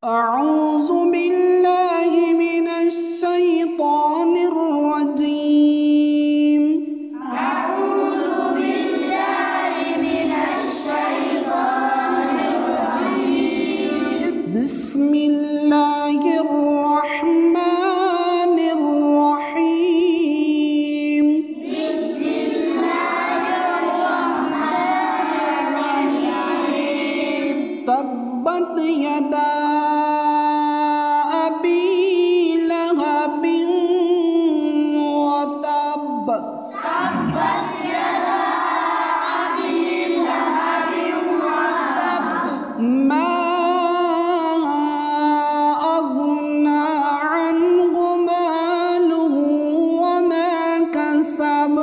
أعوذ بالله من الشيطان الرجيم. أعوذ بالله من الشيطان الرجيم. بسم الله الرحمن الرحيم. بسم الله الرحمن الرحيم. تبت يدا أبي لهب وتب. تبت يدا أبي لهب وتب. ما أغنى عنه ماله وما كسب.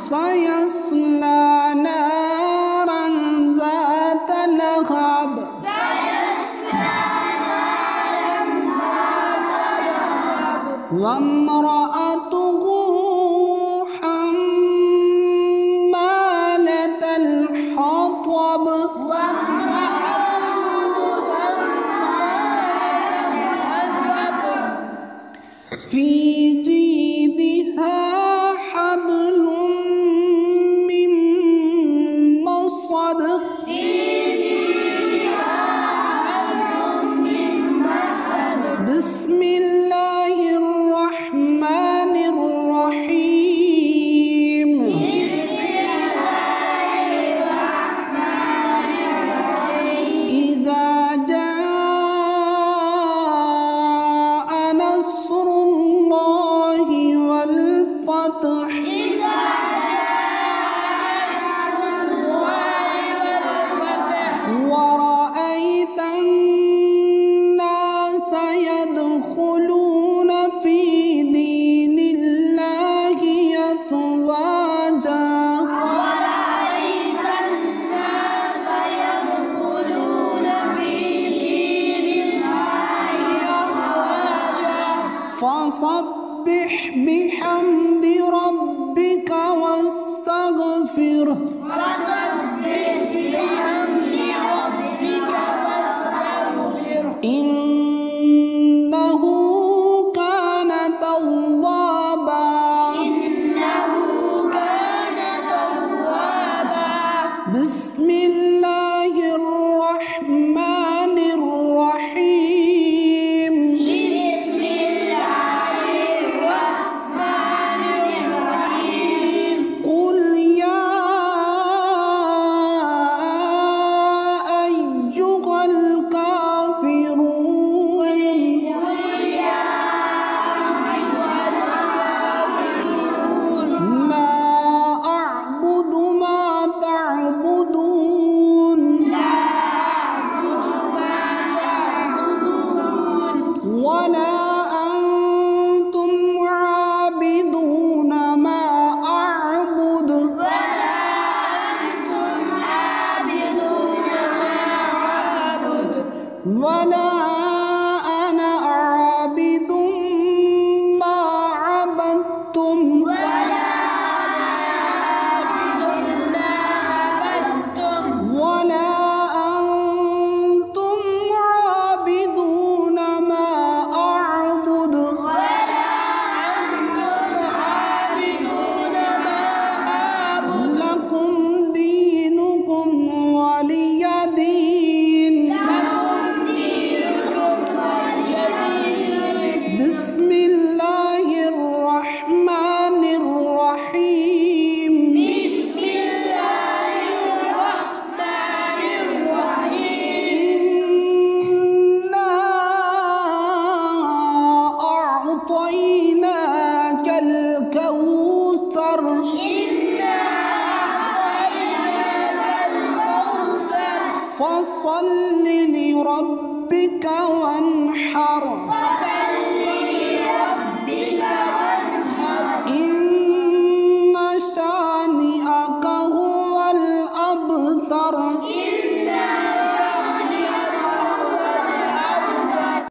سيصلى نارا ذات لهب. وامرأته حمالة الحطب. في جيدها حبل من مصد. بسم الله الرحمن الرحيم. إذا جاء نصر الله والفتح. ورأيت الناس يدخلون في دين الله أفواجا. فسبح بحمد ربك واستغفره. إنه كان توابا. بسم الله الرحمن الرحيم. قل يا أيها الكافرون. لا أعبد ما تعبدون. ولا أنتم عابدون ما أعبد. ولا أنا عابد ما عبدتم. ولا أنتم عابدون ما أعبد. لكم دينكم ولي دين. بسم الله الرحمن الرحيم. إنا أعطيناك الكوثر. فصل لربك وانحر.